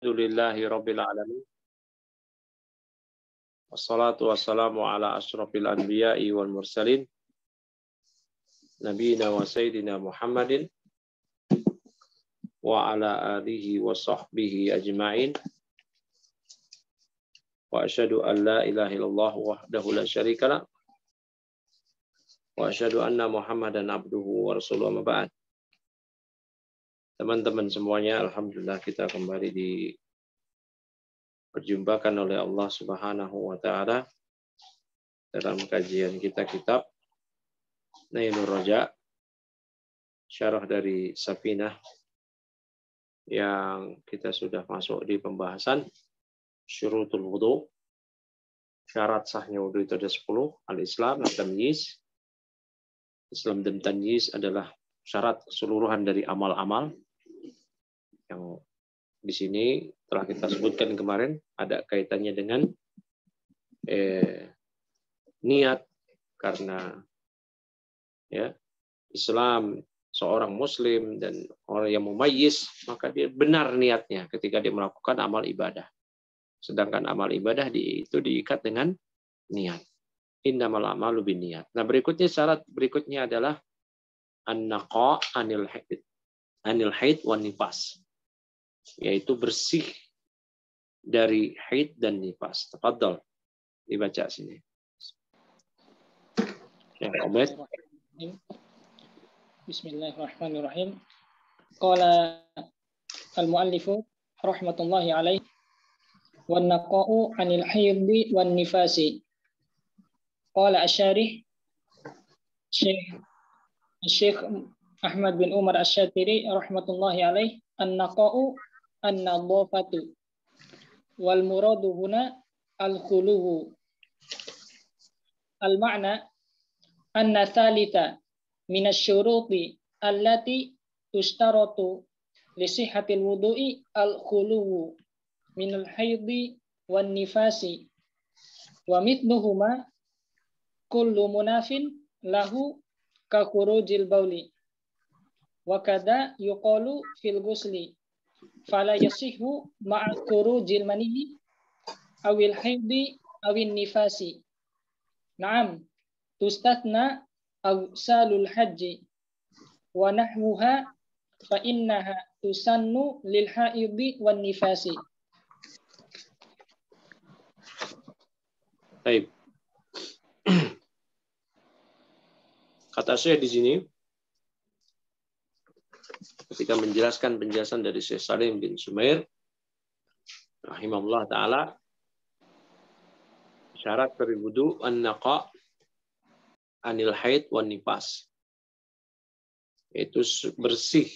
Alhamdulillahi Rabbil Alamin. Wassalatu wassalamu ala ashrafil anbiya'i wal mursalin. Nabiyina wa sayyidina Muhammadin wa ala alihi wa sahbihi ajma'in. Wa asyhadu an la ilaha illallah wahdahu la syarika lah. Wa asyhadu anna Muhammadan abduhu wa rasuluhu ma ba'd. Teman-teman semuanya, alhamdulillah kita kembali diperjumpakan oleh Allah Subhanahu wa taala dalam kajian kita kitab Nailur Raja, syarah dari Safinah, yang kita sudah masuk di pembahasan syurutul wudu. Syarat sahnya wudu itu ada 10. Al-Islam, at-tamyiz. Islam dan tamyiz adalah syarat keseluruhan dari amal-amal yang di sini telah kita sebutkan kemarin, ada kaitannya dengan niat, karena ya Islam seorang muslim dan orang yang mumayyiz, maka dia benar niatnya ketika dia melakukan amal ibadah. Sedangkan amal ibadah itu diikat dengan niat. Innamal a'malu binniyat. Nah, berikutnya syarat berikutnya adalah an-naqa anil haid wan nifas, yaitu bersih dari haid dan nifas. Tafadhol dibaca sini. Ya, Obed. Bismillahirrahmanirrahim. Qala al-muallifu rahmatullahi alaihi wan naqa'u 'anil haidhi wan nifasi. Qala asy-syarih Syekh Ahmad bin Umar Asy-Syatiri rahmatullahi alaihi, an-naqa'u an-nadhafatu wal muradu huna al-khuluwu. Al-ma'na anna thalitha min asy-syuruti allati tushtaratu li sihhatil wudu'i al-khuluwu min al-haidhi wan nifasi wa mithluhuma kullu munafin lahu ka khurujil bauli wa kada yuqalu fil ghusli fala yasihu ma'a khurujil manihi awil haidhi awin nifasi. Naam, tustatna awsalul haji wa nahwuha fa innaha tusannu lil haidhi wan nifasi. Baik. Kata saya di sini ketika menjelaskan penjelasan dari Syekh Salim bin Sumair rahimahullah taala, syarat dari wudu an-naqa anil haid wan nifas, yaitu bersih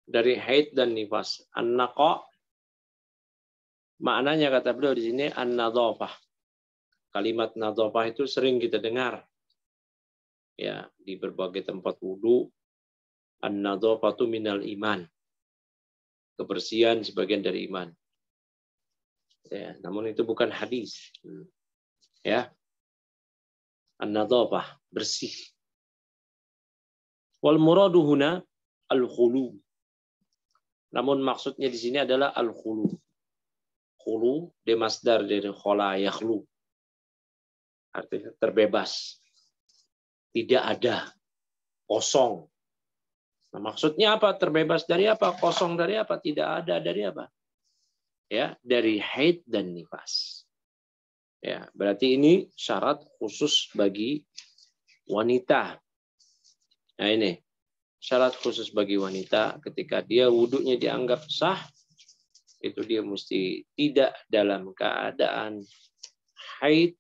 dari haid dan nifas. An-naqa maknanya kata beliau di sini an-nadhafah. Kalimat nadhafah itu sering kita dengar ya di berbagai tempat wudu. An-nadhafatu minal iman. Kebersihan sebagian dari iman. Ya, namun itu bukan hadis. Ya. An-nadhafah, bersih. Wal muradu huna al-khulu. Namun maksudnya di sini adalah al-khulu. Khulu de masdar dari khala yakhlu. Artinya terbebas. Tidak ada. Kosong. Nah, maksudnya apa? Terbebas dari apa? Kosong dari apa? Tidak ada dari apa? Ya, dari haid dan nifas. Ya, berarti ini syarat khusus bagi wanita. Nah, ini syarat khusus bagi wanita ketika dia wudunya dianggap sah, itu dia mesti tidak dalam keadaan haid,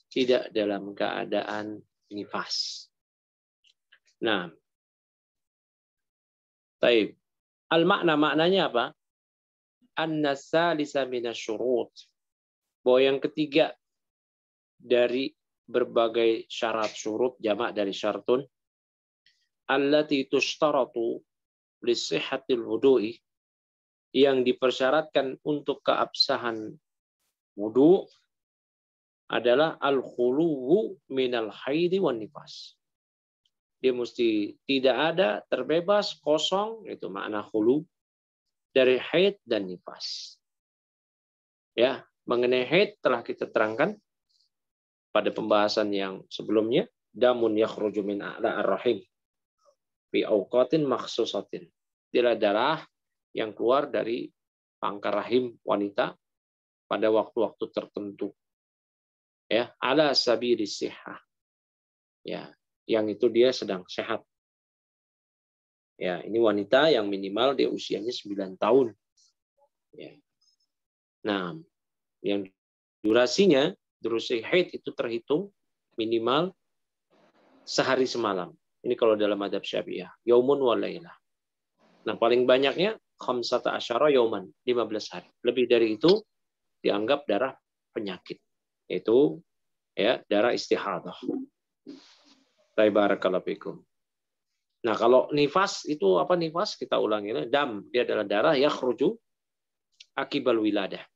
tidak dalam keadaan nifas. Nah, taib. Al-makna, maknanya apa? An-nasalisa minasyurut. Bahwa yang ketiga dari berbagai syarat, syurut jamak dari syartun, allati tushtaratu li sihhatil wudu'i, yang dipersyaratkan untuk keabsahan wudu adalah al-khuluwu minal haidi wan nifas. Dia mesti tidak ada, terbebas, kosong, itu makna khulu. dari haid dan nifas. Ya, mengenai haid telah kita terangkan pada pembahasan yang sebelumnya, damun yakhruju min a'la ar-rahim fi awqatin makhsusatin. Dia darah yang keluar dari pangkal rahim wanita pada waktu-waktu tertentu. Ya, ala sabili sihah. Ya, yang itu dia sedang sehat. Ya, ini wanita yang minimal dia usianya 9 tahun. Ya. Nah, yang durasinya, durasi haid itu terhitung minimal sehari semalam. Ini kalau dalam madzhab Syafi'iyah, yaumun wa lailah. Nah, paling banyaknya khamsata asyara yauman, 15 hari. Lebih dari itu dianggap darah penyakit, yaitu ya darah istihadah. Barakallahu fikum. Nah, kalau nifas itu apa nifas? Kita ulangi. Dam, dia adalah darah yakhruju akibal wiladah.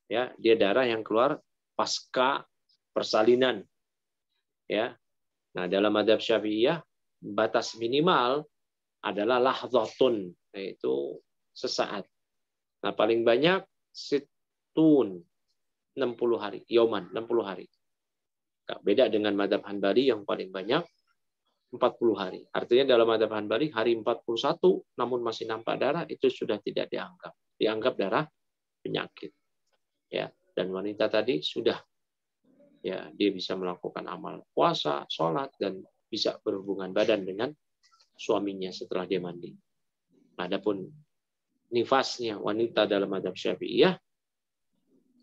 Ya, dia darah yang keluar pasca persalinan. Ya. Nah, dalam madzhab Syafi'iyah batas minimal adalah lahdhatun, yaitu sesaat. Nah, paling banyak situn 60 hari, yauman 60 hari. Beda dengan madzhab Hanbali yang paling banyak 40 hari. Artinya dalam madzhab Hanbali hari 41 namun masih nampak darah itu sudah tidak dianggap. Dianggap darah penyakit. Ya, dan wanita tadi sudah ya dia bisa melakukan amal puasa, sholat dan bisa berhubungan badan dengan suaminya setelah dia mandi. Adapun nifasnya wanita dalam madzhab Syafi'iyah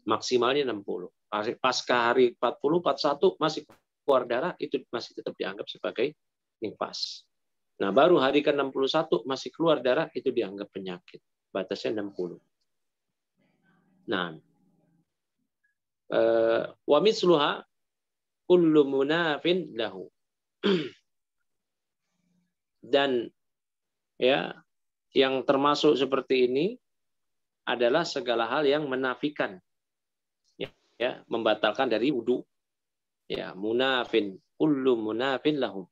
maksimalnya 60. Pasca hari 40, 41 masih keluar darah itu masih tetap dianggap sebagai nifas. Nah, baru hari ke-61 masih keluar darah itu dianggap penyakit. Batasnya 60. Nah, wa misluha kullu munafin lahu. Dan ya, yang termasuk seperti ini adalah segala hal yang menafikan, ya, membatalkan dari wudu. Ya, munafin, kullu munafin lahu.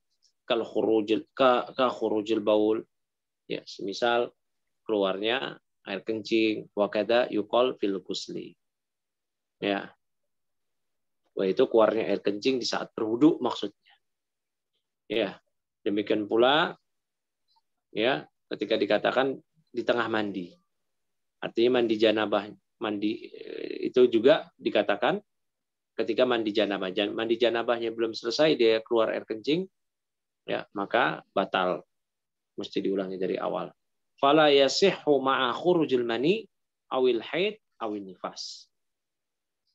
Kal khurujil baul, ya, semisal keluarnya air kencing, wakada yuqal fil ghusli. Ya. Wah, itu keluarnya air kencing di saat berwudu maksudnya. Ya, demikian pula ya ketika dikatakan di tengah mandi. Artinya mandi janabah, mandi itu juga dikatakan ketika mandi janabah. Mandi janabahnya belum selesai dia keluar air kencing, ya maka batal, mesti diulangi dari awal. Fala yasihhu ma'a khurujil mani awil haid awil nifas.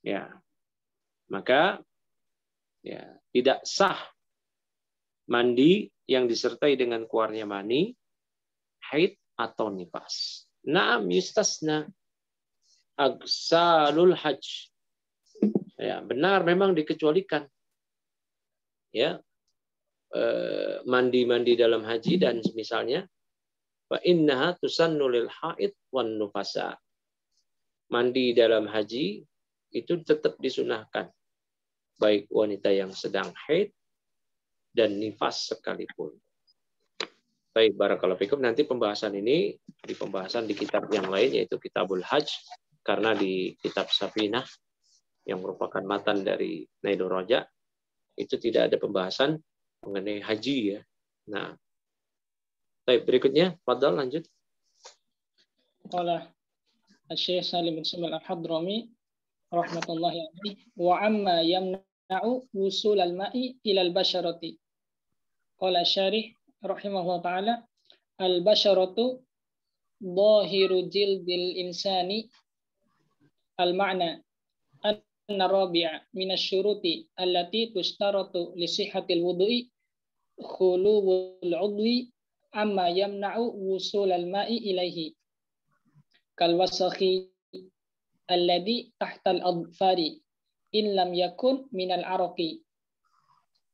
Ya. Maka ya tidak sah mandi yang disertai dengan keluarnya mani, haid atau nifas. Na'am yustasna agsalul hajj. Ya, benar memang dikecualikan. Ya. Mandi-mandi dalam haji dan misalnya fa innaha tusannu lil haid wan nufasa. Mandi dalam haji itu tetap disunahkan baik wanita yang sedang haid dan nifas sekalipun. Baik, barakallahu fikum. Nanti pembahasan ini di pembahasan di kitab yang lain yaitu Kitabul Hajj, karena di kitab Safinah yang merupakan matan dari Nailur Raja itu tidak ada pembahasan mengenai haji ya. Nah, baik berikutnya, fadhal lanjut. Qala Syekh Salim bin Sumail Al-Hadrami rahmatullahi alaihi wa amma yamna'u wusul al-ma'i ila al-basharati. Qala Syarih rahimahullah ta'ala al-basharatu dhahiru jildil insani al-ma'na anna rabi'a min asy-syuruti allati tushtaratu li sihhatil wudu'i khuluwul 'udwi amma yamna'u wusul al-ma'i ilaihi kal wasakhi alladhi tahta al-adfari in lam yakun min al-araqi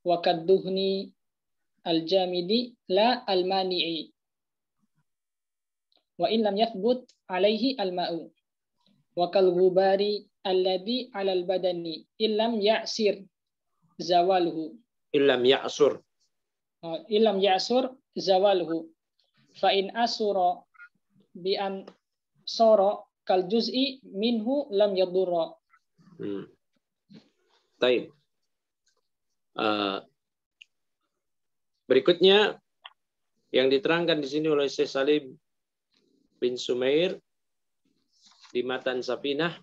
wa kadduhni al-jamidi la al-mani'i wa in lam yathbut alaihi al-ma'u wa kal ghubari alladhi 'ala al-badani illam ya'sir zawaluhu Illam ya'sur zawaluhu fa in asura bi an soro kal juz'i minhu lam yadurra. Baik. Berikutnya yang diterangkan di sini oleh Syekh Salim bin Sumair di Matan Safinah,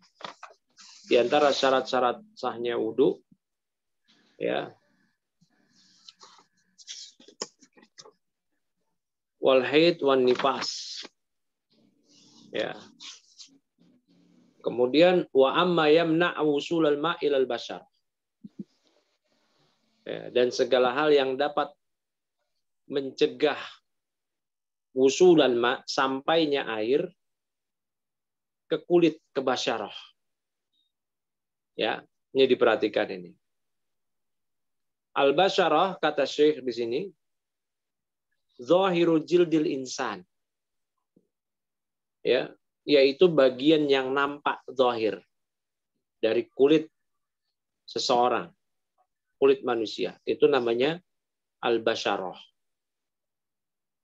di antara syarat-syarat sahnya wudu, ya, wal haid wan nifas, ya. Kemudian wa amma yamna wusul al ma'il al bashar, ya, dan segala hal yang dapat mencegah wusul al ma, sampainya air ke kulit, ke basyarah. Ya, ini diperhatikan ini. Al-basyarah kata Syekh di sini, zahirul jildil insan. Ya, yaitu bagian yang nampak zahir dari kulit seseorang, kulit manusia. Itu namanya al-basyarah.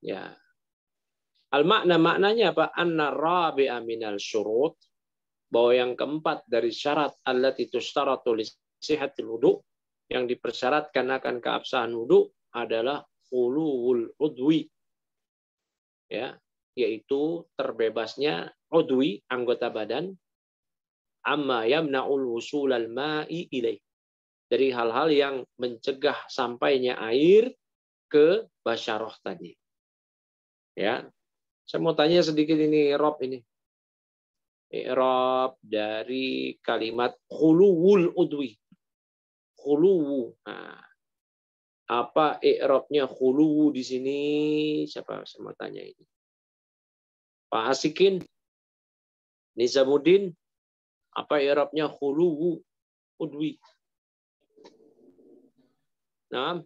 Ya. Maknanya apa? Anna rabi'a minal syurut, bahwa yang keempat dari syarat allati tustaratu li sihhatil wudu, yang dipersyaratkan akan keabsahan wudu adalah khuluwul udwi, ya, yaitu terbebasnya udwi, anggota badan, amma yamna'ul wusulal ma'i ilaih, dari hal-hal yang mencegah sampainya air ke basyarah tadi. Ya, saya mau tanya sedikit ini, Rob ini. I'rab dari kalimat khuluwul udwi. Khuluwu. Nah, apa i'rabnya khuluwu di sini? Siapa saya mau tanya ini? Pak Asikin? Nizamuddin? Apa i'rabnya khuluwu udwi? Nah.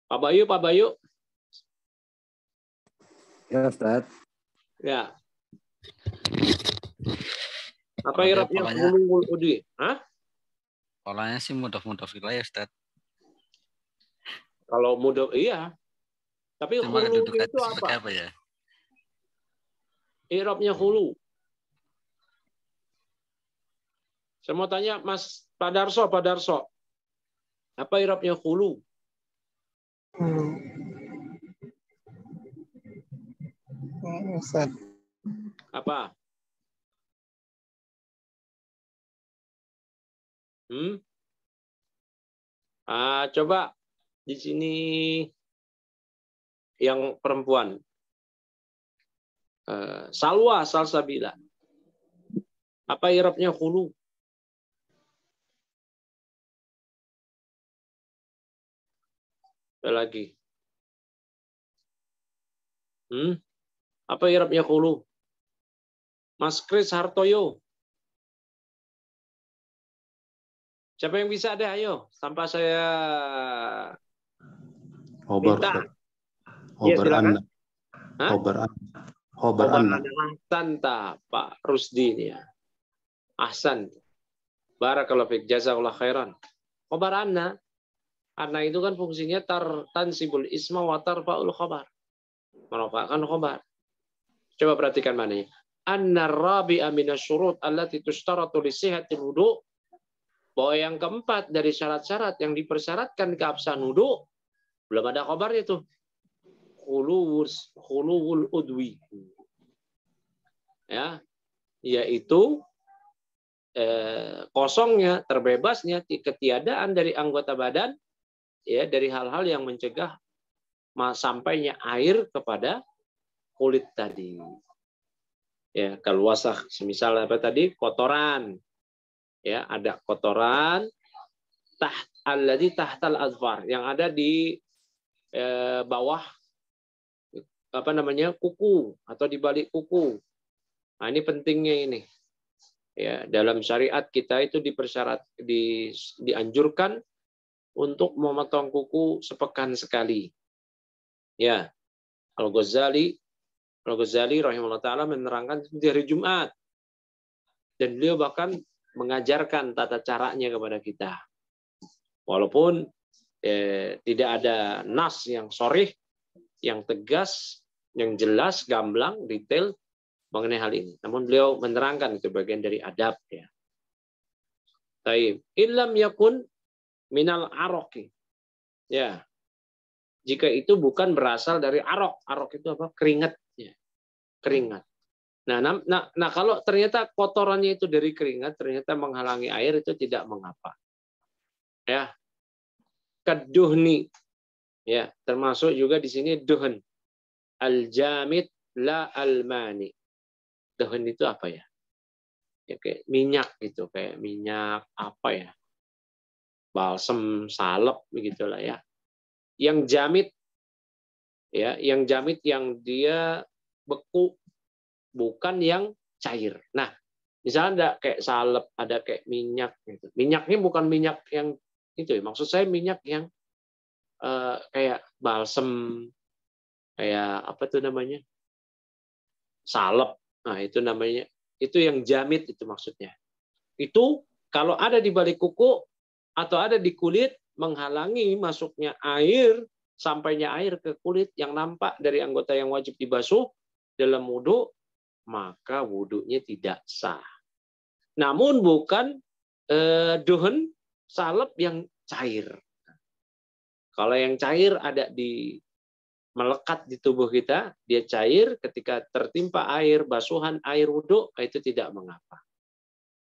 Pak Bayu. Ya, Ustaz. Ya. Apa i'rabnya khuluwul udwi? Hah? Polanya sih mudhof ilaih, Ustaz. Kalau mudhof iya. Tapi khulu itu apa? Ya? I'rabnya khulu. Saya mau tanya Mas Pak Darso. Apa i'rabnya khulu? Ustaz. Apa? Coba di sini yang perempuan. Salsabila. Apa i'rabnya khulu? Lagi. Apa i'rabnya khulu? Mas Kris Hartoyo. Siapa yang bisa deh, ayo. Tanpa saya minta. Khobar anna. Khobar anna. Ahsanta, Pak Rusdi ya. Ahsan. Barakallahu fiik, jazakallahu khairan. Khobar anna. Anna itu kan fungsinya tansibul isma wa tarfa'ul khobar. Merofakkan khobar. Coba perhatikan mana ya. Anna rabi'a minasyurut allati tushtaratu li sihhatil wudu, bahwa yang keempat dari syarat-syarat yang dipersyaratkan keabsahan wudu, belum ada khobarnya itu. Khuluwul udwi. Ya, yaitu kosongnya, terbebasnya, ketiadaan dari anggota badan, ya, dari hal-hal yang mencegah sampainya air kepada kulit tadi. Ya, kalau wasakh, semisal apa tadi, kotoran. Ya, ada kotoran alladzi tahtal azfar, yang ada di bawah apa namanya, kuku atau di balik kuku. Nah, ini pentingnya ini. Ya, dalam syariat kita itu dianjurkan untuk memotong kuku sepekan sekali. Ya, Al-Ghazali rahimahullah taala menerangkan di hari Jumat, dan beliau bahkan mengajarkan tata caranya kepada kita. Walaupun tidak ada nas yang sharih, yang tegas, yang jelas, gamblang, detail mengenai hal ini. Namun beliau menerangkan itu bagian dari adab ya. Taib. Illam yakun minal araqi. Ya. Jika itu bukan berasal dari arok. Arok itu apa? Keringat. Ya. Keringat. Nah, kalau ternyata kotorannya itu dari keringat, ternyata menghalangi air, itu tidak mengapa. Ya. Kaduhni. Ya, termasuk juga di sini duhn. Al-jamid la al-mani. Duhn itu apa ya? Ya kayak minyak gitu, kayak minyak apa ya? Balsem, salep begitulah ya. Yang jamid ya, yang jamid yang dia beku, bukan yang cair. Nah, misalnya ada kayak salep, ada kayak minyak gitu. Minyaknya bukan minyak yang itu ya. Maksud saya minyak yang kayak balsem, kayak apa tuh namanya? Salep. Nah, itu namanya, itu yang jamid itu maksudnya. Itu kalau ada di balik kuku atau ada di kulit, menghalangi masuknya air, sampainya air ke kulit yang nampak dari anggota yang wajib dibasuh dalam wudhu, maka wudhunya tidak sah. Namun bukan duhun salep yang cair. Kalau yang cair ada di melekat di tubuh kita, dia cair, ketika tertimpa air, basuhan air wudhu, itu tidak mengapa.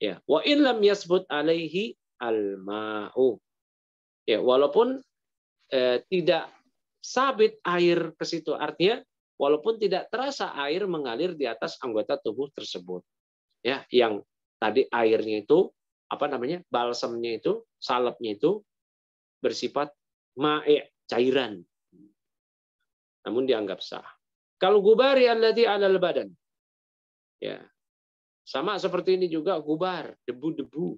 Ya, wa in lam yasbut alaihi al-ma'u. Ya, walaupun tidak sabit air ke situ, artinya walaupun tidak terasa air mengalir di atas anggota tubuh tersebut. Ya, yang tadi airnya itu apa namanya? Balsamnya itu, salepnya itu bersifat ma'i, cairan. Namun dianggap sah. Kalau gubari alladzi 'alal badan. Ya. Sama seperti ini juga gubar, debu-debu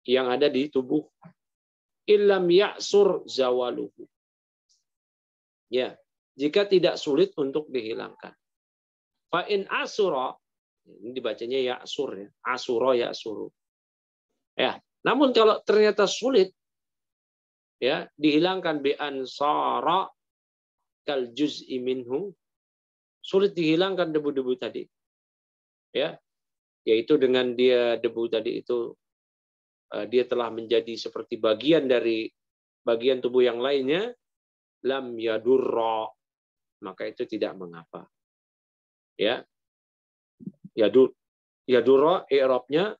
yang ada di tubuh. Illam ya'sur zawaluhu. Ya, jika tidak sulit untuk dihilangkan. Fa in asura, ini dibacanya ya'sur ya. Asura ya'suru. Ya, namun kalau ternyata sulit ya, dihilangkan bi ansara kal juz'i minhu, sulit dihilangkan debu-debu tadi. Ya, yaitu dengan dia debu tadi itu dia telah menjadi seperti bagian dari bagian tubuh yang lainnya, lam yadurra, maka itu tidak mengapa. Ya. Yadurra i'rabnya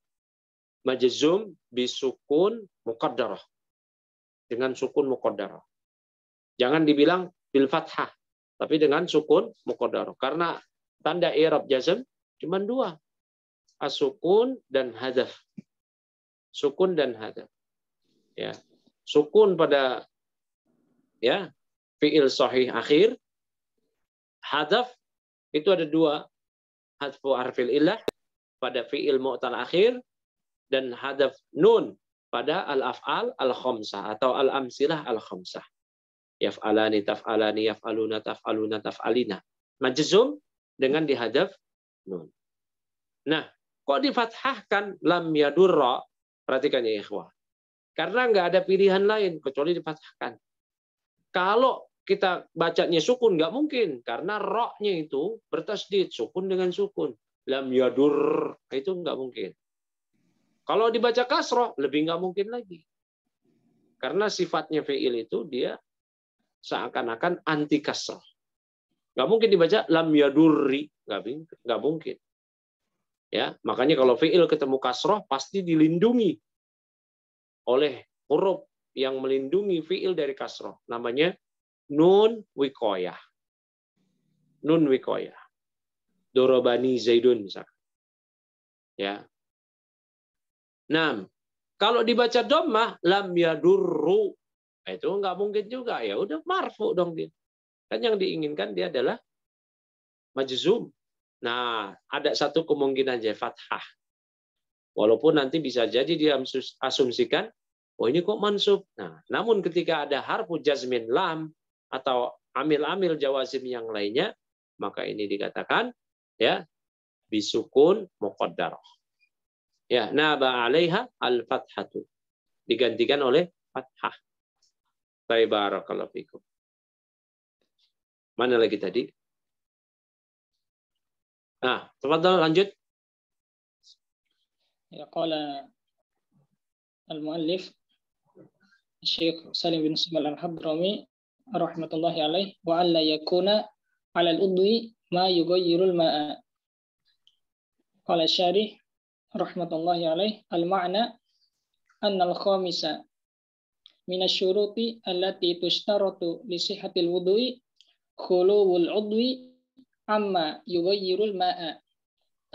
majzum bisukun muqaddarah. Dengan sukun muqaddarah. Jangan dibilang bil fathah, tapi dengan sukun muqaddarah. Karena tanda i'rab jazm cuma dua. As-sukun dan hadzaf. Sukun dan hadzaf. Ya. Sukun pada ya fiil sahih akhir. Hadzaf itu ada dua. Hadzfu harfil illah pada fiil mu'tal akhir, dan hadzaf nun pada al-af'al al-khamsah atau al-amsilah al-khamsah. Yaf'alani, taf'alani, yaf'aluna, taf'aluna, taf'alina. Majzum dengan dihadzaf nun. Nah, kok difathahkan lam yadurra? Perhatikan ya ikhwah. Karena nggak ada pilihan lain kecuali difathahkan. Kalau kita bacanya sukun nggak mungkin, karena ro-nya itu bertasdid, sukun dengan sukun. Lam yadur, itu nggak mungkin. Kalau dibaca kasroh lebih nggak mungkin lagi. Karena sifatnya fi'il itu dia seakan-akan anti kasroh. Nggak mungkin dibaca lam yadurri, nggak mungkin. Ya, makanya kalau fi'il ketemu kasroh pasti dilindungi oleh huruf yang melindungi fi'il dari kasroh. Namanya nun wikoyah. Nun wikoyah. Dorobani Zaidun misalkan. Ya. Nah, kalau dibaca dhammah lam yadurru, itu nggak mungkin juga. Ya udah marfu dong dia. Kan yang diinginkan dia adalah majzum. Nah, ada satu kemungkinan aja fathah. Walaupun nanti bisa jadi dia asumsikan, oh ini kok mansub. Nah, namun ketika ada harfu jazmin lam atau amil-amil jawazim yang lainnya, maka ini dikatakan ya bisukun muqaddarah. Ya, naba 'alaiha al-fathatu. Digantikan oleh fathah. Barakallahu fikum. Mana lagi tadi? Nah, tafadhal lanjut. Ya, qala al-muallif Syekh Salim bin Sumal al-Hadrami rahmatullahi alaih wa alla yakuna 'ala al-udwi ma yughayyirul ma'a. Qala syarih rahmatullahi alaih al-ma'na anna al-khamisa min asy-syuruti allati tushtaratu li sihhatil wudu'i khuluwul udwi amma yughayyirul ma'a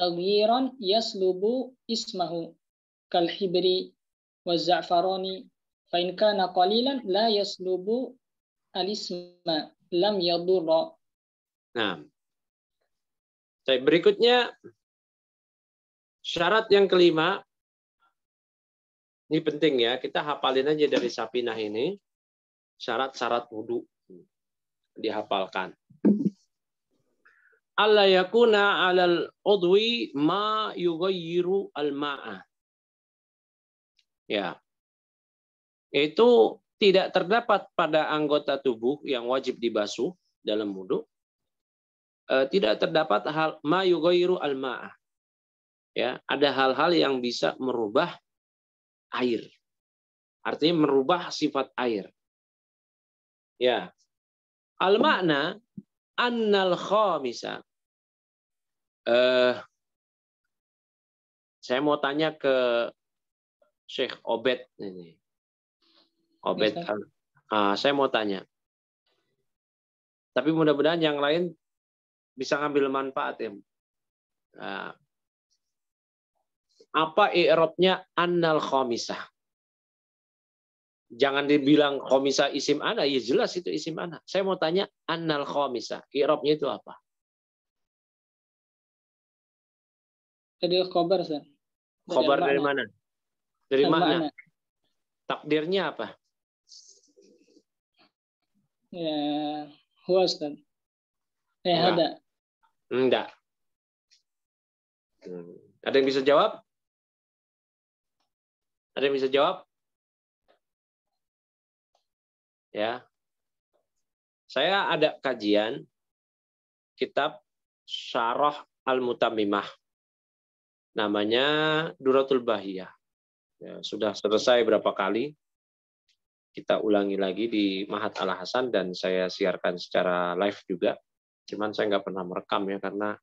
taghyiran yaslubu ismahu kal hibri wa za'farani fa in kana qalilan la yaslubu al-isma lam yadurra. Nah, berikutnya syarat yang kelima. Ini penting ya, kita hafalin aja dari Sapinah ini. Syarat-syarat wudu dihafalkan. Alla yakuna 'alal udwi ma yughayyiru al-ma'a. Ya. Itu tidak terdapat pada anggota tubuh yang wajib dibasuh dalam wudu. Tidak terdapat hal ma yughayyiru al-ma'a. Ya, ada hal-hal yang bisa merubah air. Artinya merubah sifat air. Ya. Al-makna annal khamisa. Saya mau tanya ke Syekh Obed ini. Obed. Saya mau tanya. Tapi mudah-mudahan yang lain bisa ngambil manfaat ya. Apa i'rabnya annal khamisah? Jangan dibilang khamisah isim ana, ya jelas itu isim ana. Saya mau tanya annal khamisah, i'rabnya itu apa? Jadi khabar, Ustaz. Khabar dari mana? Dari mana? Takdirnya apa? Ya, huwa, Ustaz. Hada. Enggak. Ada yang bisa jawab? Ada yang bisa jawab? Ya. Saya ada kajian kitab Syarah Al-Mutammimah. Namanya Duratul Bahiyah. Ya, sudah selesai berapa kali. Kita ulangi lagi di Mahat Al-Hasan dan saya siarkan secara live juga. Cuman saya nggak pernah merekam ya karena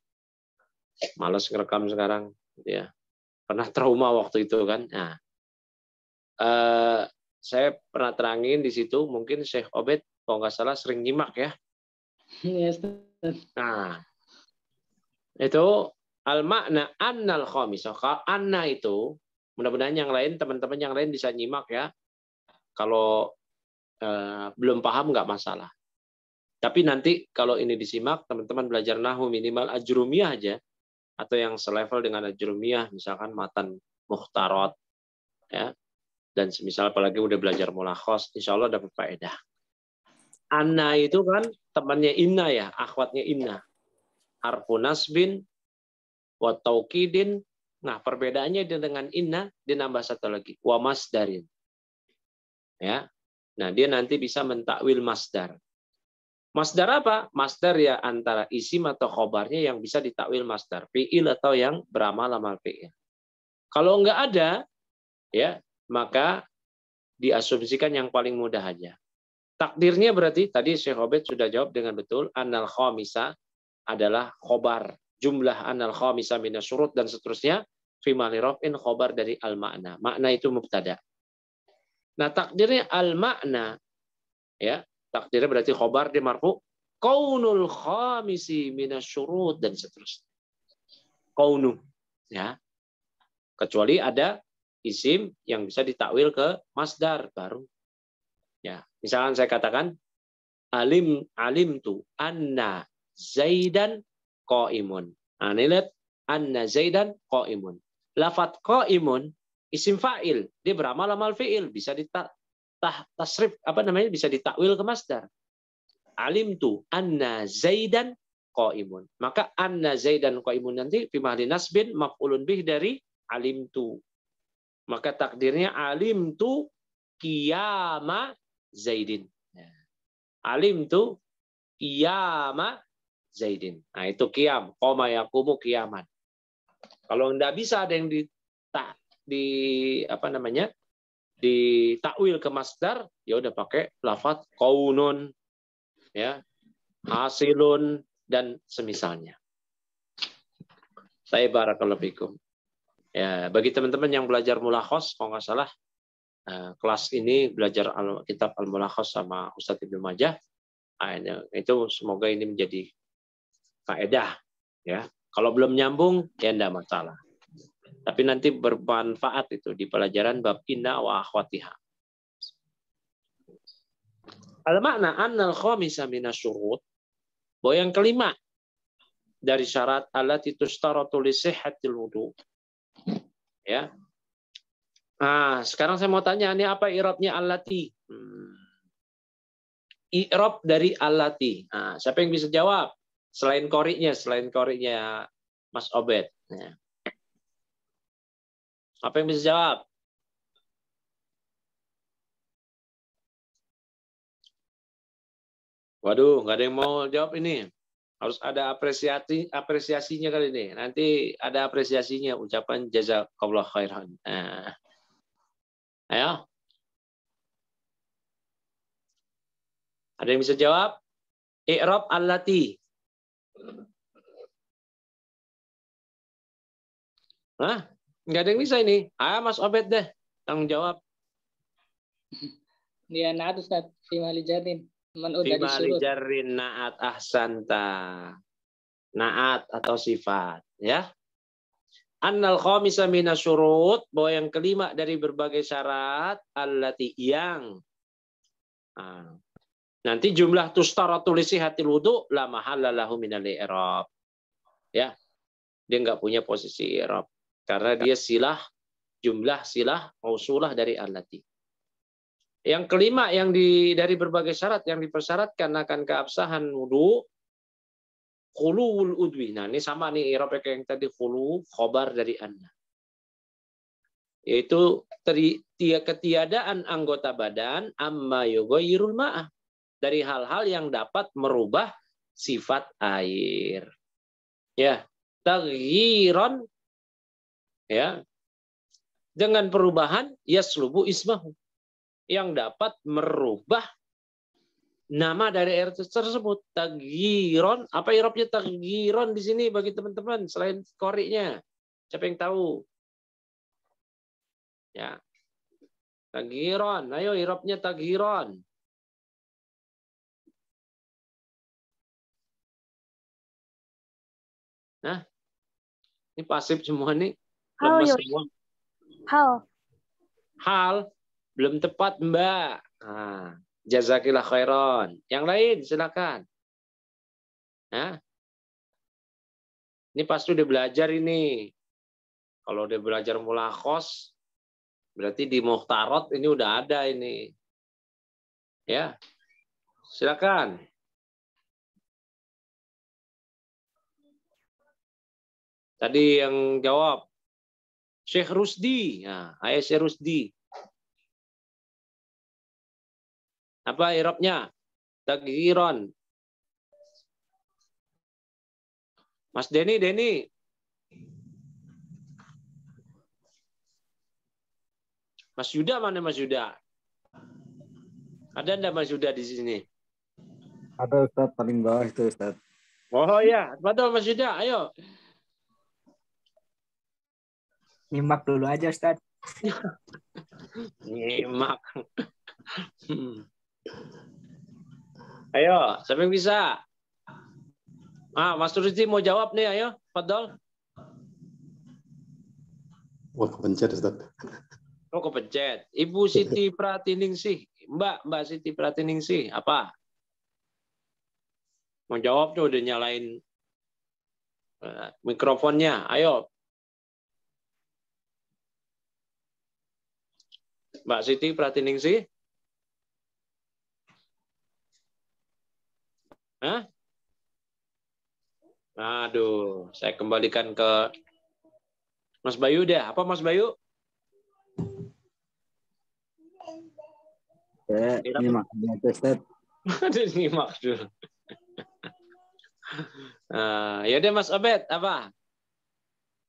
malas ngerekam sekarang. Ya. Pernah trauma waktu itu kan. Nah, saya pernah terangin di situ, mungkin Syekh Obed kalau nggak salah sering nyimak ya. Yes. Nah, itu al-makna annal khamisah. Anna itu, mudah-mudahan yang lain, teman-teman yang lain bisa nyimak ya. Kalau belum paham nggak masalah. Tapi nanti kalau ini disimak, teman-teman belajar nahwu minimal ajrumiyah aja, atau yang selevel dengan ajrumiyah, misalkan matan mukhtarat, ya. Dan semisal apalagi udah belajar mulakhos, insya Allah dapat faedah. Anna itu kan temannya inna ya, akhwatnya inna. Harfu nasbin, wa taukidin. Nah, perbedaannya dengan inna, dinambah satu lagi, wa masdarin. Ya. Nah, dia nanti bisa mentakwil masdar. Masdar apa? Masdar ya antara isim atau khobarnya yang bisa ditakwil masdar. Fi'il atau yang beramal amal fi'il. Kalau enggak ada, ya, maka diasumsikan yang paling mudah aja. Takdirnya berarti, tadi Syekh Obed sudah jawab dengan betul, annal khamisa adalah khobar. Jumlah annal khamisa minasyurut dan seterusnya, fi mali raf'in khobar dari al-makna. Makna itu mubtada. Nah, takdirnya al-makna, ya, takdirnya berarti khobar di marfu, kaunul khamisi minasyurut dan seterusnya. Kaunu, ya. Kecuali ada isim yang bisa ditakwil ke masdar baru. Ya, misalkan saya katakan alimtu anna Zaidan qaimun. Nah, ini lihat anna Zaidan qaimun. Lafat qaimun isim fa'il, dia beramal amal fi'il, bisa tasrif apa namanya? Bisa ditakwil ke masdar. Alimtu anna Zaidan qaimun. Maka anna Zaidan qaimun nanti fi mahli nasbin maf'ulun bih dari alimtu. Maka takdirnya alimtu qiyama Zaidin. Alimtu qiyama Zaidin. Nah, itu qiyam. Qoma yaqumu qiyaman. Kalau enggak bisa ada yang ditakwil ke masdar, ya udah pakai lafaz qaunun, ya, hasilun dan semisalnya. Saya barakallahu fikum. Ya, bagi teman-teman yang belajar mulakhos, kalau nggak salah kelas ini belajar kitab Al-Mulakhos sama Ustadz Ibnu Majah. Itu semoga ini menjadi faedah, ya. Kalau belum nyambung ya enggak masalah. Tapi nanti bermanfaat itu di pelajaran bab inna wa akhwatiha. Al-makna annal khamisa minasyurut, bahwa yang kelima dari syarat allati tustaratu li sihhatil wudu. Ya. Nah, sekarang saya mau tanya, ini apa i'rabnya allati? I'rab dari allati. Nah, siapa yang bisa jawab? Selain qori'nya Mas Obed. Ya. Apa yang bisa jawab? Waduh, nggak ada yang mau jawab ini. Harus ada apresiasinya kali ini. Nanti ada apresiasinya, ucapan jazakallah khairan. Nah. Ayo. Ada yang bisa jawab? I'rab allati. Hah? Nggak ada yang bisa ini. Mas Obed deh. Tanggung jawab. Dia naat Ustaz. Fimali jarin. Fimali jarin naat ahsanta. Naat atau sifat. Ya. Annal khamisa minasyurut. Bahwa yang kelima dari berbagai syarat. Allati yang. Nah. Nanti jumlah tustaratu li sihhatil wudu la mahalla lahu minal i'rab. Ya. Dia nggak punya posisi i'rab. Karena dia jumlah silah mausulah dari allati. Yang kelima yang dari berbagai syarat yang dipersyaratkan akan keabsahan wudu, khuluwul udwi. Nah, ini sama nih i'rab kayak yang tadi, khulu khobar dari anna. Yaitu ketiadaan anggota badan amma yughayyirul ma'ah, dari hal-hal yang dapat merubah sifat air. Ya, taghyiran, ya, dengan perubahan yaslubu ismahu, yang dapat merubah nama dari air tersebut. Taghyiran, apa i'rabnya taghyiran di sini bagi teman-teman selain qori'nya? Siapa yang tahu? Ya. Taghyiran, ayo i'rabnya taghyiran. Nah, ini pasif semua nih. Lemes semua. Hal. Belum tepat, Mbak. Nah, jazakillah khairan. Yang lain, silakan. Nah, ini pasti udah belajar ini. Kalau udah belajar mulakhos, berarti di muhtarot ini udah ada ini. Ya, silakan. Tadi yang jawab Syekh Rusdi. Nah, ayah Syekh Rusdi. Apa i'rabnya? Taghyiran. Mas Denny. Mas Yuda mana Mas Yuda? Ada enggak Mas Yuda di sini? Ada Ustaz, paling bawah itu Ustaz. Oh ya, betul Mas Yuda, ayo. Nyimak dulu aja, Ustaz. Nyimak. Ayo, siapa yang bisa? Mas Rusdi mau jawab nih, ayo. Fadol. Wah, kepencet Ustaz. Oh, kepencet. Ibu Siti Pratiningsih. Mbak Siti Pratiningsih, apa? Mau jawab tuh, udah nyalain mikrofonnya. Ayo. Mbak Siti Pratiningsih. Hah? Aduh, saya kembalikan ke Mas Bayu deh. Apa Mas Bayu? Ini makanya itu Ustaz. Ada nyimak dulu. Ya deh Mas Obed, apa?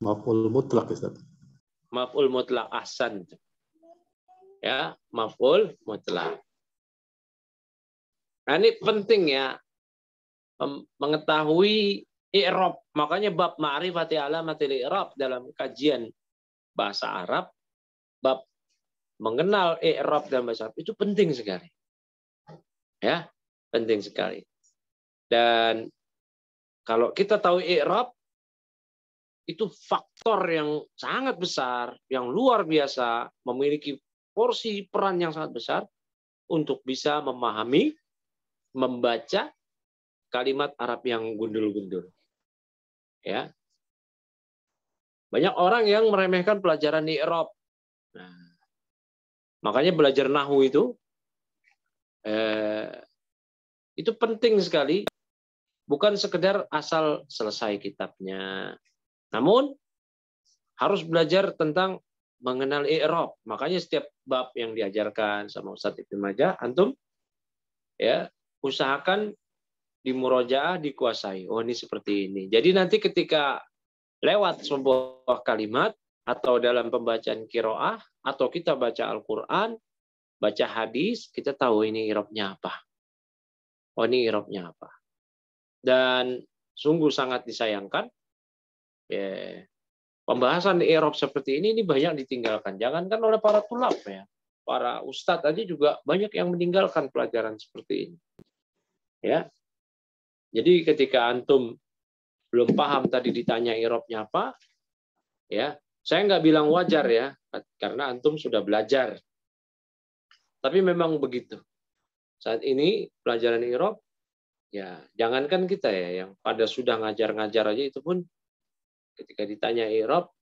Maf'ul mutlak Ustaz. Maf'ul mutlak, ahsan. Ya, maf'ul mutlak. Nah, ini penting ya, mengetahui i'rab. Makanya bab ma'rifati alamatil i'rab dalam kajian bahasa Arab, bab mengenal i'rab dalam bahasa Arab itu penting sekali. Ya, penting sekali. Dan kalau kita tahu i'rab, itu faktor yang sangat besar, yang luar biasa, memiliki porsi peran yang sangat besar untuk bisa memahami, membaca kalimat Arab yang gundul-gundul. Ya. Banyak orang yang meremehkan pelajaran i'rab. Nah, makanya belajar nahwu itu penting sekali. Bukan sekedar asal selesai kitabnya. Namun harus belajar tentang mengenal i'rab. Makanya setiap bab yang diajarkan sama Ustadz Ibnu Majah, antum ya usahakan di murojaah dikuasai. Oh, ini seperti ini. Jadi nanti ketika lewat sebuah kalimat atau dalam pembacaan qiraah atau kita baca Al-Qur'an, baca hadis, kita tahu ini i'rabnya apa. Oh, ini i'rabnya apa. Dan sungguh sangat disayangkan ya, pembahasan i'rab seperti ini banyak ditinggalkan. Jangankan oleh para tulab ya, para ustadz aja juga banyak yang meninggalkan pelajaran seperti ini. Ya, jadi ketika antum belum paham tadi ditanya i'rabnya apa, ya saya nggak bilang wajar ya, karena antum sudah belajar. Tapi memang begitu. Saat ini pelajaran i'rab ya, jangankan kita ya, yang pada sudah ngajar-ngajar aja itu pun ketika ditanya i'rab,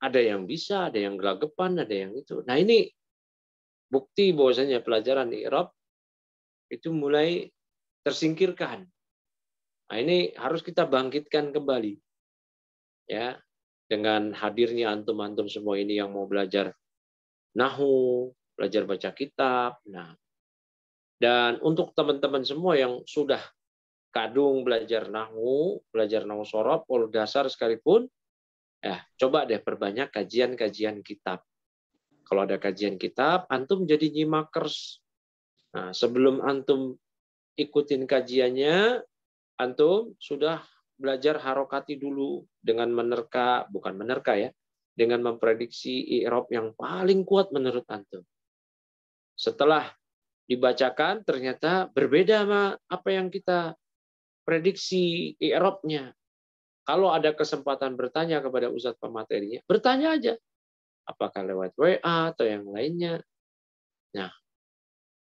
ada yang bisa, ada yang gelagapan, ada yang itu. Nah ini bukti bahwasanya pelajaran i'rab itu mulai tersingkirkan. Nah ini harus kita bangkitkan kembali. Ya, dengan hadirnya antum-antum semua ini yang mau belajar nahwu, belajar baca kitab. Nah, dan untuk teman-teman semua yang sudah kadung belajar nahwu shorof, walau dasar sekalipun, ya coba deh perbanyak kajian-kajian kitab. Kalau ada kajian kitab, antum jadi nyimakers. Nah, sebelum antum ikutin kajiannya, antum sudah belajar harokati dulu dengan bukan menerka ya, dengan memprediksi i'rab yang paling kuat menurut antum. Setelah dibacakan ternyata berbeda sama apa yang kita prediksi i'rabnya. Kalau ada kesempatan bertanya kepada ustadz pematerinya, bertanya aja. Apakah lewat WA atau yang lainnya. Nah,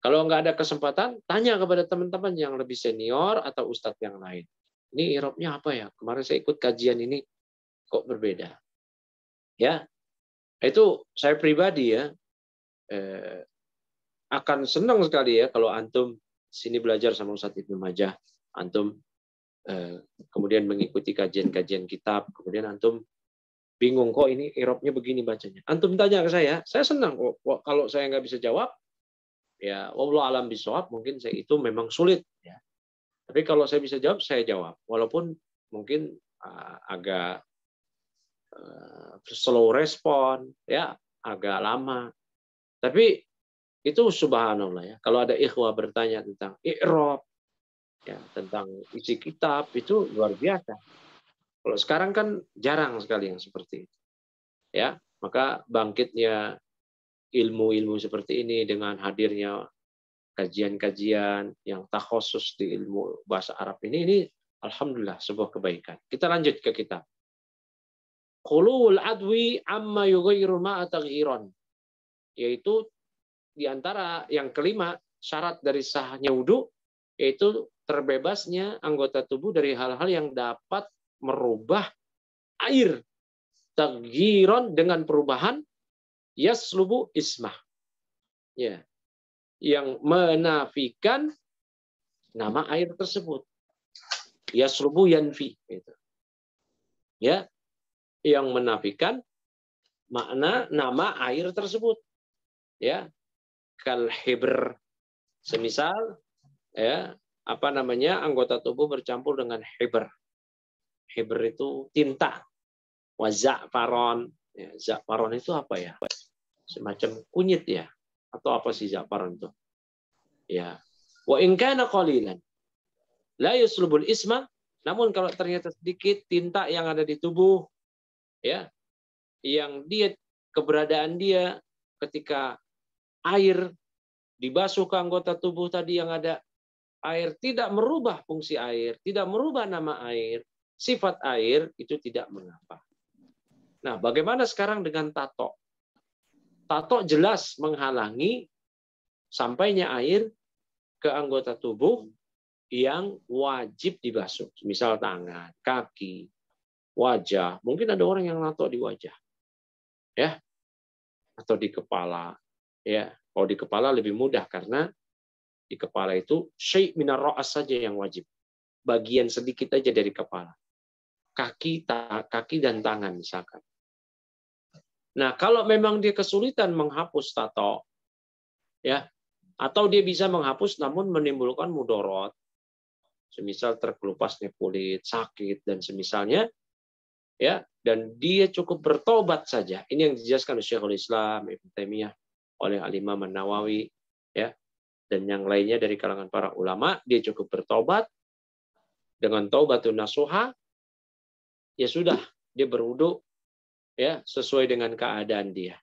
kalau nggak ada kesempatan, tanya kepada teman-teman yang lebih senior atau ustadz yang lain. Ini i'rabnya apa ya? Kemarin saya ikut kajian ini kok berbeda. Ya, itu saya pribadi ya akan senang sekali ya kalau antum sini belajar sama Ustadz Ibnu Majah, antum kemudian mengikuti kajian-kajian kitab, kemudian antum bingung kok ini i'rabnya begini bacanya. Antum tanya ke saya senang kok. Kalau saya nggak bisa jawab, ya wallahu alam bisawab, mungkin saya itu memang sulit ya. Tapi kalau saya bisa jawab, saya jawab. Walaupun mungkin agak slow respon, ya agak lama. Tapi itu subhanallah ya. Kalau ada ikhwah bertanya tentang i'rab, ya tentang isi kitab, itu luar biasa. Kalau sekarang kan jarang sekali yang seperti itu. Ya, maka bangkitnya ilmu-ilmu seperti ini dengan hadirnya kajian-kajian yang takhusus di ilmu bahasa Arab ini alhamdulillah sebuah kebaikan. Kita lanjut ke kitab. Khuluwul adwi amma yughayyiru ma'a taghyiran. Yaitu di antara yang kelima syarat dari sahnya wudu yaitu terbebasnya anggota tubuh dari hal-hal yang dapat merubah air. Taghyiran dengan perubahan yaslubu ismah. Ya. Yang menafikan nama air tersebut. Yaslubu yanfi gitu. Ya. Yang menafikan makna nama air tersebut. Ya. kal hibr. Semisal ya, apa namanya, anggota tubuh bercampur dengan hibr. Hibr itu tinta. Wa za'faron. Ya, za'faron itu apa ya? Semacam kunyit ya. Atau apa sih za'faron itu? Ya. Wa in kana qalilan la yuslubul isma. Namun kalau ternyata sedikit tinta yang ada di tubuh, ya, yang dia keberadaan dia ketika air dibasuh ke anggota tubuh tadi yang ada air tidak merubah fungsi air, tidak merubah nama air, sifat air, itu tidak mengapa. Nah, bagaimana sekarang dengan tato? Tato jelas menghalangi sampainya air ke anggota tubuh yang wajib dibasuh. Misal tangan, kaki, wajah. Mungkin ada orang yang nato di wajah. Ya. Atau di kepala. Ya. Kalau di kepala lebih mudah karena di kepala itu syai' minar ra'as saja yang wajib. Bagian sedikit aja dari kepala. Kaki dan tangan misalkan. Nah, kalau memang dia kesulitan menghapus tato, ya, atau dia bisa menghapus namun menimbulkan mudorot, semisal terkelupasnya kulit, sakit dan semisalnya, ya, dan dia cukup bertobat saja. Ini yang dijelaskan oleh Syekhul Islam Ibnu Taimiyah, oleh Al-Imam An-Nawawi, ya, dan yang lainnya dari kalangan para ulama. Dia cukup bertobat dengan taubatun nasuha, ya sudah, dia berwudu, ya, sesuai dengan keadaan dia,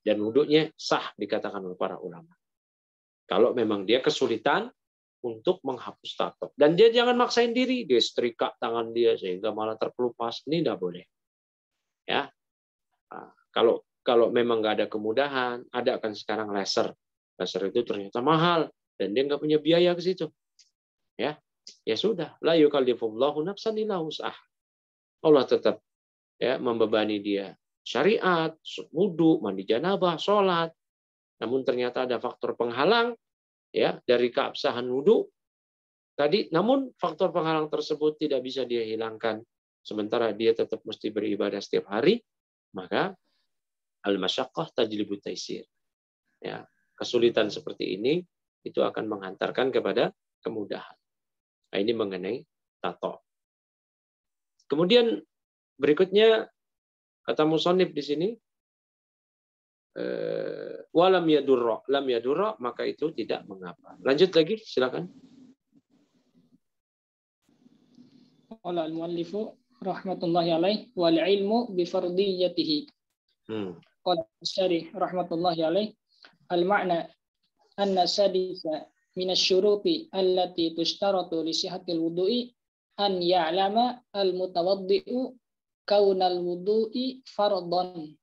dan wudunya sah dikatakan oleh para ulama. Kalau memang dia kesulitan untuk menghapus tato, dan dia jangan maksain diri, dia setrika tangan dia sehingga malah terkelupas, ini tidak boleh. Ya, nah, kalau memang nggak ada kemudahan, ada kan sekarang laser itu ternyata mahal dan dia nggak punya biaya ke situ. Ya sudah, la yukallifullahu nafsan illa wus'aha. Allah tetap, ya, membebani dia syariat, wudu, mandi janabah, sholat. Namun ternyata ada faktor penghalang, ya, dari keabsahan wudu tadi. Namun faktor penghalang tersebut tidak bisa dia hilangkan. Sementara dia tetap mesti beribadah setiap hari, maka al-masyaqqah tajlibut taisir. Ya, kesulitan seperti ini itu akan menghantarkan kepada kemudahan. Nah, ini mengenai tato. Kemudian berikutnya kata musannif di sini, walam yadurra, lam yadurra, maka itu tidak mengapa. Lanjut lagi, silakan. Qala al-muallifu rahmatullahi alaih wal ilmu bi fardiyatihi. Qala syarih rahmatullahi alaih al ma'na anna sadisa min asy-syuruti allati tushtaratu li sihhatil wudu'i an ya'lama al-mutawaddi'u kaunal wudu'i fardhan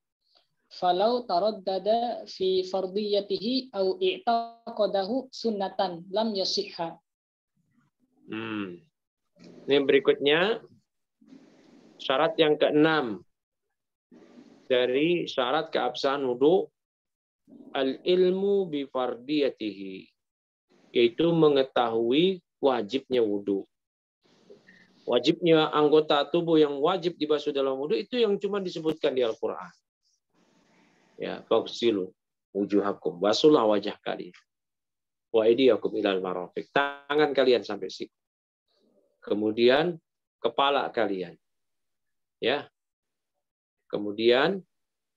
falau taraddada fi fardiyatihi au i'taqadahu sunnatan lam yasihha. Ini berikutnya syarat yang ke-6 dari syarat keabsahan wudu, al-ilmu bi fardiyatihi, yaitu mengetahui wajibnya wudu. Wajibnya anggota tubuh yang wajib dibasuh dalam wudu itu yang cuma disebutkan di Al-Qur'an. Ya, faghsilu wujuhakum, basuhlah wajah kalian. Wa aydiyakum ilal marafiq, tangan kalian sampai siku. Kemudian kepala kalian. Ya. Kemudian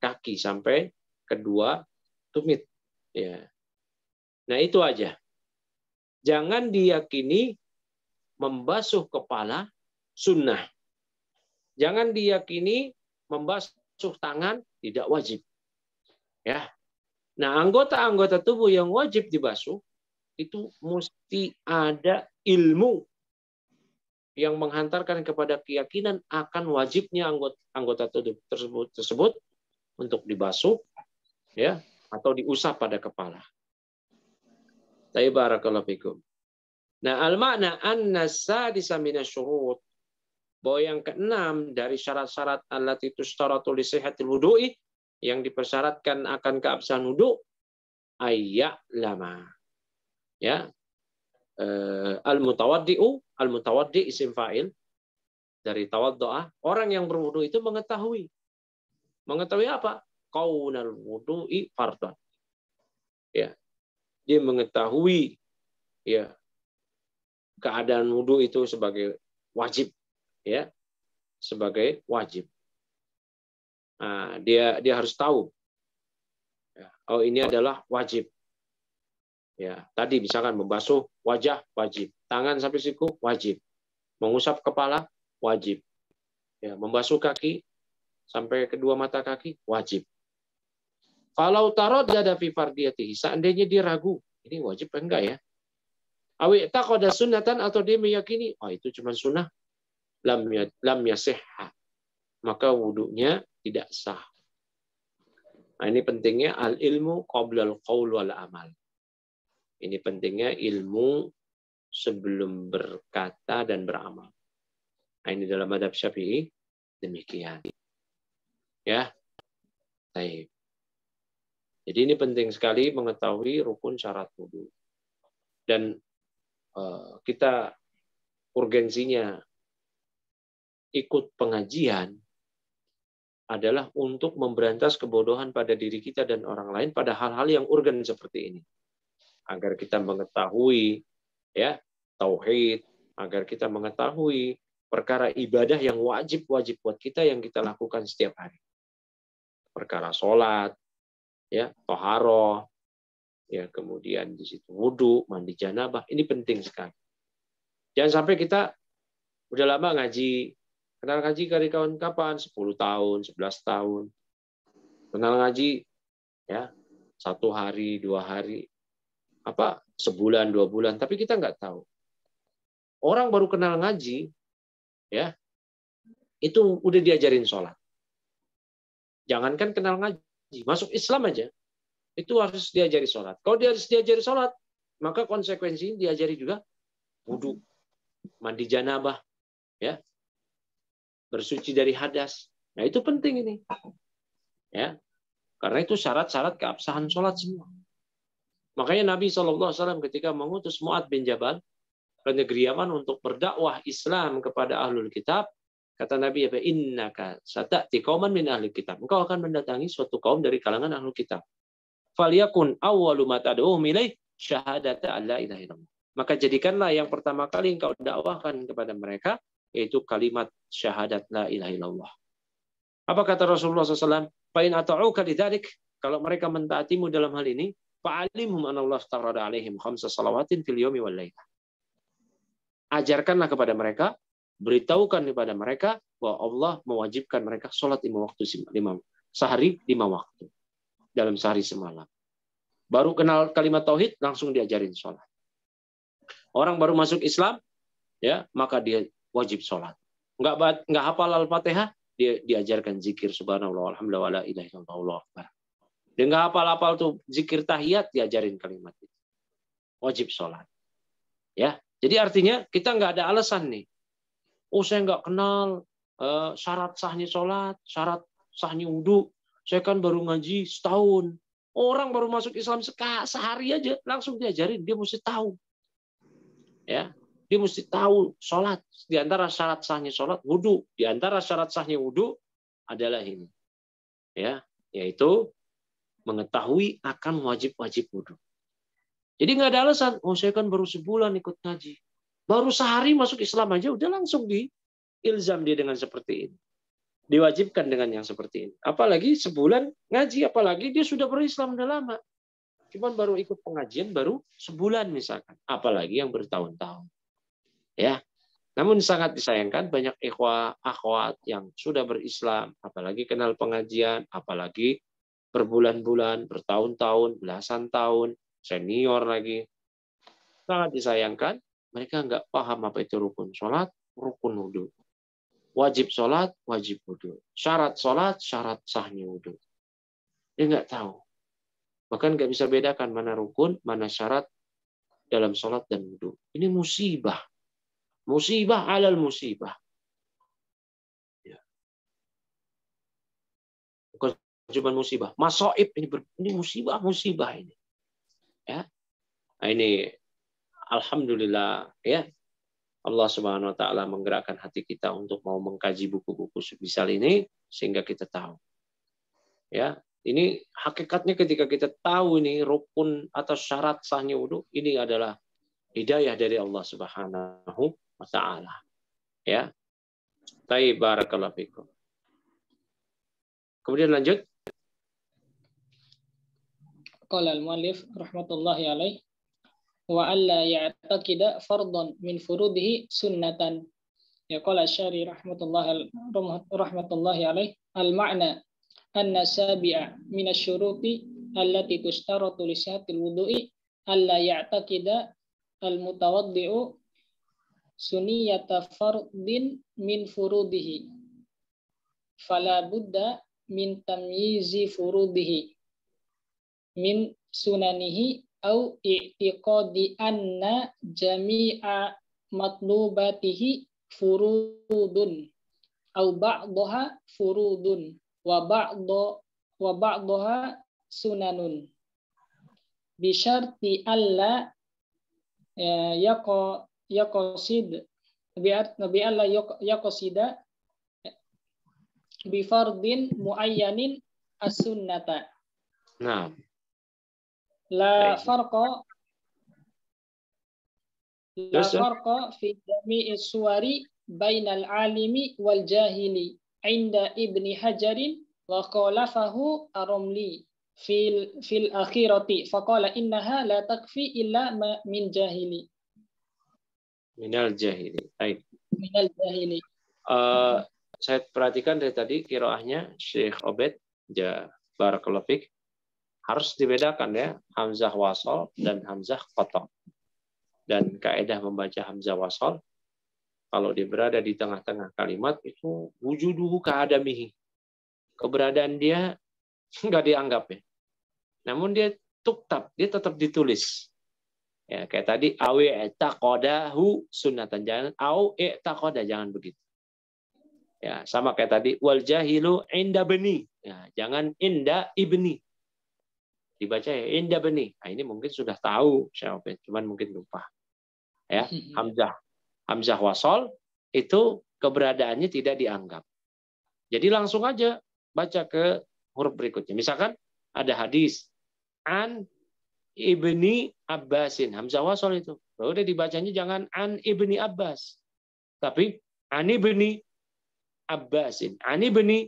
kaki sampai kedua tumit. Ya. Nah, itu aja. Jangan diyakini membasuh kepala sunnah. Jangan diyakini membasuh tangan tidak wajib. Ya. Nah, anggota-anggota tubuh yang wajib dibasuh itu mesti ada ilmu yang menghantarkan kepada keyakinan akan wajibnya anggota tubuh tersebut untuk dibasuh, ya, atau diusap pada kepala. Barakallahu fikum. Nah, al-makna an-sadisa minasyurut, bahwa yang ke-6 dari syarat-syarat allati tushtaratu li sihhatil wudu'i, yang dipersyaratkan akan keabsahan wudu, ayya'lama. Ya. Al-mutawaddi isim fa'il dari tawaddu'a, orang yang berwudu itu mengetahui apa? Qaunal wudu'i fardhan. Ya, dia mengetahui ya keadaan wudu itu sebagai wajib, ya, sebagai wajib. Nah, dia harus tahu, ya, oh ini adalah wajib. Ya, tadi misalkan membasuh wajah wajib, tangan sampai siku wajib, mengusap kepala wajib, ya, membasuh kaki sampai kedua mata kaki wajib. Kalau taradada fi fardiyatihi, seandainya dia ragu, ini wajib apa enggak ya? Awi taqada sunnatan, atau dia meyakini, oh itu cuma sunnah, lam yasihha, maka wudunya tidak sah. Nah, ini pentingnya al-ilmu qabla al-qaul wal amal. Ini pentingnya ilmu sebelum berkata dan beramal. Nah, ini dalam madhab Syafi'i demikian. Ya. Baik. Jadi ini penting sekali mengetahui rukun syarat wudu. Dan kita urgensinya ikut pengajian adalah untuk memberantas kebodohan pada diri kita dan orang lain pada hal-hal yang urgen seperti ini. Agar kita mengetahui ya tauhid, agar kita mengetahui perkara ibadah yang wajib buat kita yang kita lakukan setiap hari. Perkara sholat, ya, toharoh, ya, kemudian di situ wudu, mandi janabah, ini penting sekali. Jangan sampai kita udah lama ngaji, kenal ngaji dari kawan kapan? 10 tahun, 11 tahun. Kenal ngaji ya 1 hari, 2 hari, apa sebulan, 2 bulan, tapi kita nggak tahu. Orang baru kenal ngaji, ya, itu udah diajarin sholat. Jangankan kenal ngaji, masuk Islam aja, itu harus diajari sholat. Kalau dia harus diajari sholat, maka konsekuensinya diajari juga wudu, mandi janabah, ya, bersuci dari hadas. Nah itu penting ini, ya, karena itu syarat-syarat keabsahan sholat semua. Makanya Nabi SAW ketika mengutus Mu'adz bin Jabal ke negeri Yaman untuk berdakwah Islam kepada ahlul kitab, kata Nabi, innaka sata'ti qauman min ahlul kitab. Engkau akan mendatangi suatu kaum dari kalangan ahlul kitab. Falyakun awwalu ma tad'uhum ilaih syahadata alla ilaha illallah. Maka jadikanlah yang pertama kali engkau dakwahkan kepada mereka yaitu kalimat syahadat la ilaha illallah. Apa kata Rasulullah SAW? Fa in ata'uka lidzalik, kalau mereka mentaatimu dalam hal ini, fa'alimhum anallahu tarada alaihim khamsa salawatin fil yaumi wal lailah. Ajarkanlah kepada mereka, beritahukan kepada mereka bahwa Allah mewajibkan mereka sholat 5 waktu sehari 5 waktu dalam sehari semalam. Baru kenal kalimat tauhid langsung diajarin sholat. Orang baru masuk Islam, ya, maka dia wajib sholat. Enggak hafal Al-Fatihah, dia diajarkan zikir subhanallah alhamdulillah wala ilaha illallah Allahu akbar. Dia enggak hafal tuh zikir tahiyat, diajarin kalimat itu. Wajib sholat. Ya, jadi artinya kita enggak ada alasan nih. Oh, saya enggak kenal syarat sahnya sholat, syarat sahnya wudu. Saya kan baru ngaji setahun. Orang baru masuk Islam sehari aja langsung diajarin, dia mesti tahu. Ya, dia mesti tahu sholat. Di antara syarat sahnya sholat, wudu. Di antara syarat sahnya wudu adalah ini, ya, yaitu mengetahui akan wajib-wajib wudu. Jadi nggak ada alasan. Oh, saya kan baru sebulan ikut ngaji, baru sehari masuk Islam aja, udah langsung diilzam dia dengan seperti ini. Diwajibkan dengan yang seperti ini. Apalagi sebulan ngaji, apalagi dia sudah berislam udah lama. Cuman baru ikut pengajian baru sebulan misalkan. Apalagi yang bertahun-tahun. Ya. Namun sangat disayangkan banyak ikhwah, akhwat yang sudah berislam, apalagi kenal pengajian, apalagi berbulan-bulan, bertahun-tahun, belasan tahun, senior lagi. Sangat disayangkan mereka nggak paham apa itu rukun sholat, rukun wudu. Wajib sholat, wajib wudu. Syarat sholat, syarat sahnya wudu. Dia nggak tahu. Bahkan nggak bisa bedakan mana rukun, mana syarat dalam sholat dan wudu. Ini musibah. Musibah alal musibah. Ya. Bukan cuma musibah. Masoib ini musibah ini. Ya. Nah, ini alhamdulillah ya. Allah Subhanahu wa taala menggerakkan hati kita untuk mau mengkaji buku-buku semisal ini sehingga kita tahu. Ya, Ini hakikatnya ketika kita tahu ini rukun atau syarat sahnya wudu, ini adalah hidayah dari Allah Subhanahu wa taala. Ya. Baik, barakallahu fikum. Kemudian lanjut. Qala al-muallif rahmatullahi alaih wa alla ya'taqida fardhan min furudihi sunnatan. Ya qala Syari rahmatullahi alaih al-ma'na anna sabi'a min asy-syuruti allati tushtaratu li sihhatil wudu'i alla ya'taqida al-mutawaddi'u sunniyata fardin min furudihi fala budda min tamyizi furudihi min sunanihi au i'tiqadi anna jami'a matlubatihi furudun au ba'daha furudun wa ba'daha sunanun bi syarti alla yaqsid bi alla yaqsida bi fardin muayyanin as-sunnata. Nah, La baik. La farqa fi jami'i suwari bainal alimi wal jahili inda Ibni Hajarin wa qalafahu ar-Ramli fil akhirati faqala innaha la takfi illa min jahili. Minal jahili. Baik. Minal jahili. Saya perhatikan dari tadi qiraahnya Syekh Obed, ya barakallahu fik. Harus dibedakan ya, hamzah wasal dan hamzah qata'. Dan kaidah membaca hamzah wasal, kalau dia berada di tengah-tengah kalimat itu wujuduhu ka'adamihi. Keberadaan dia nggak dianggap ya. Namun dia tuktab, dia tetap ditulis. Ya, kayak tadi awi i'taqadahu sunnatan, jangan au i'taqada, jangan begitu. Ya, sama kayak tadi wal jahilu inda bani. Ya, jangan inda ibni. Dibaca ya inda bani. Nah, ini mungkin sudah tahu siapa, cuman mungkin lupa. Ya, hamzah wasal itu keberadaannya tidak dianggap. Jadi langsung aja baca ke huruf berikutnya. Misalkan ada hadis an ibni Abbasin, hamzah wasal itu. Udah dibacanya jangan an ibni Abbas, tapi an ibni Abbasin. An ibni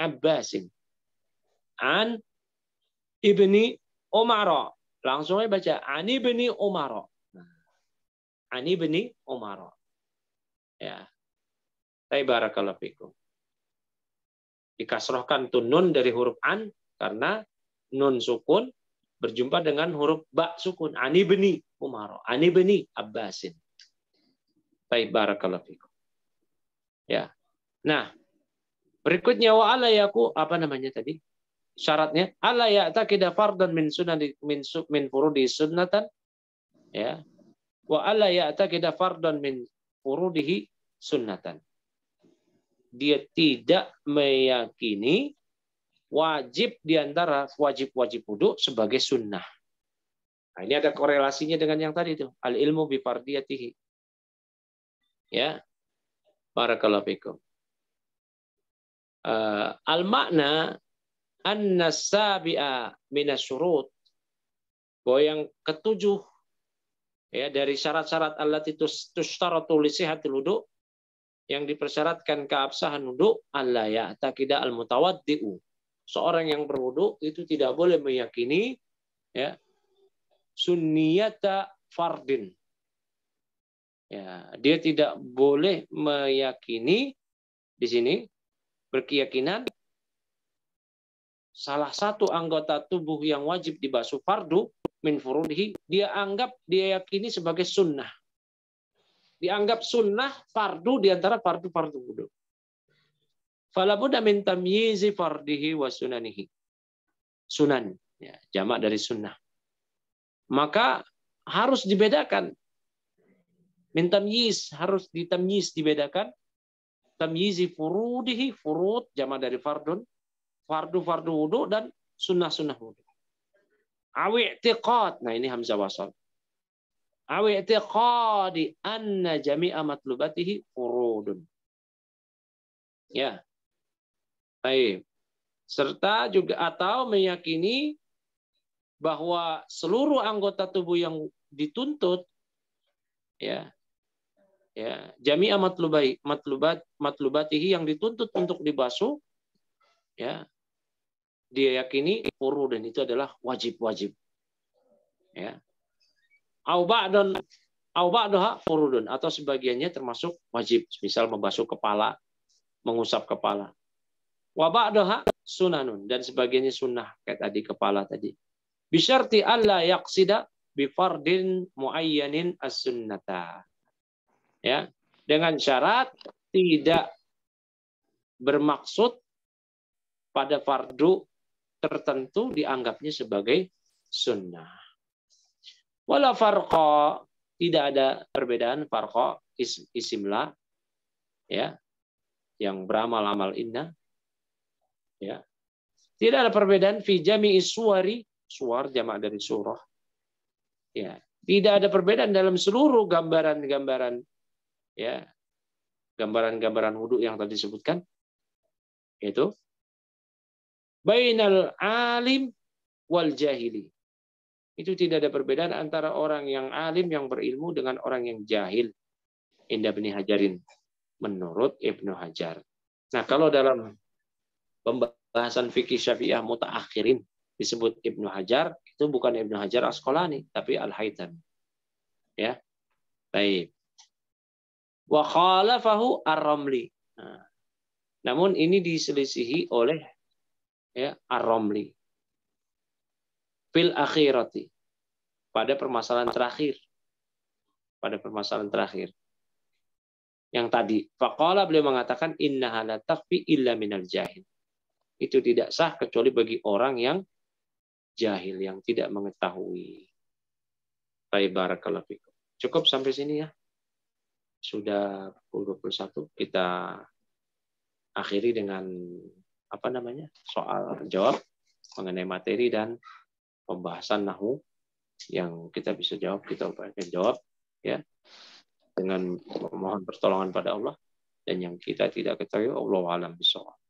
Abbasin. An ibni Umar. Langsung aja baca an ibni Umar. An ibni Umar. Ya. Barakallahu fikum. Dikasrohkan tuh nun dari huruf an karena nun sukun berjumpa dengan huruf ba sukun. An ibni Umar. An ibni Abbasin. Barakallahu fikum. Ya. Nah, berikutnya wa ala yaku apa namanya tadi? Syaratnya alla ya'taqida fardhan min sunan min furudi sunnatan, ya. Wa alla ya'taqida fardhan min furudihi sunnatan. Dia tidak meyakini wajib di antara wajib-wajib wudu sebagai sunnah. Nah, ini ada korelasinya dengan yang tadi itu, al ilmu bi fardiyatihi. Ya. Barakallahu fikum. Al makna anna sabi'a minasyurut, bahwa yang ketujuh ya dari syarat-syarat allati tushtaratu li sihhatil wudu, yang dipersyaratkan keabsahan wudu, alla ya'taqida al-mutawaddi'u. Seorang yang berwudu itu tidak boleh meyakini ya sunniyata fardin. Ya, dia tidak boleh meyakini di sini berkeyakinan salah satu anggota tubuh yang wajib dibasuh fardu min furudihi, dia yakini sebagai sunnah. Dianggap sunnah fardu di antara fardu-fardu wudu. Fala budda min tamyizi fardihi wa sunanihi. Sunan, ya, jamak dari sunnah. Maka harus dibedakan. Min tamyiz, harus ditamyiz, dibedakan. Tamyizi furudihi, furud jamak dari fardun. Fardu-fardu wudu dan sunnah-sunnah wudu. Awi i'tiqad. Nah, ini hamzah wasal. Awi i'tiqadi anna jami'a matlubatihi furudun. Ya. Baik. serta juga atau meyakini bahwa seluruh anggota tubuh yang dituntut ya jami'a matlubatihi yang dituntut untuk dibasuh ya dia yakini furu dan itu adalah wajib ya au ba'daha furudun atau sebagiannya termasuk wajib misal membasuh kepala mengusap kepala wa ba'daha sunanun dan sebagiannya sunnah kayak tadi kepala tadi bisyarti alla yaqsida bi fardin muayyanin as-sunnata ya dengan syarat tidak bermaksud pada fardu tertentu dianggapnya sebagai sunnah wala farqa tidak ada perbedaan farqa isimla ya yang beramal amal inna ya tidak ada perbedaan fi jami'i suwari suwar jamak dari surah ya tidak ada perbedaan dalam seluruh gambaran-gambaran ya gambaran-gambaran wudu yang tadi disebutkan yaitu bainal alim wal jahili itu tidak ada perbedaan antara orang yang alim yang berilmu dengan orang yang jahil inda Ibnu Hajarin menurut Ibnu Hajar. Nah kalau dalam pembahasan fikih Syafi'iyah mutaakhirin disebut Ibnu Hajar itu bukan Ibnu Hajar Asqalani tapi Al-Haythami. Ya. Baik. Wa khalafahu Ar-Ramli. Nah, namun ini diselisihi oleh ya Ar-Ramli fil akhirati pada permasalahan terakhir. Pada permasalahan terakhir. Yang tadi faqala beliau mengatakan innaha la takfi illa minal jahil. Itu tidak sah kecuali bagi orang yang jahil yang tidak mengetahui. Baik barakallahu fikum. Cukup sampai sini ya. Sudah pukul 21 kita akhiri dengan apa namanya? Soal jawab mengenai materi dan pembahasan nahwu yang kita bisa jawab, kita upayakan jawab ya. Dengan memohon pertolongan pada Allah dan yang kita tidak ketahui Allah alam bishawab.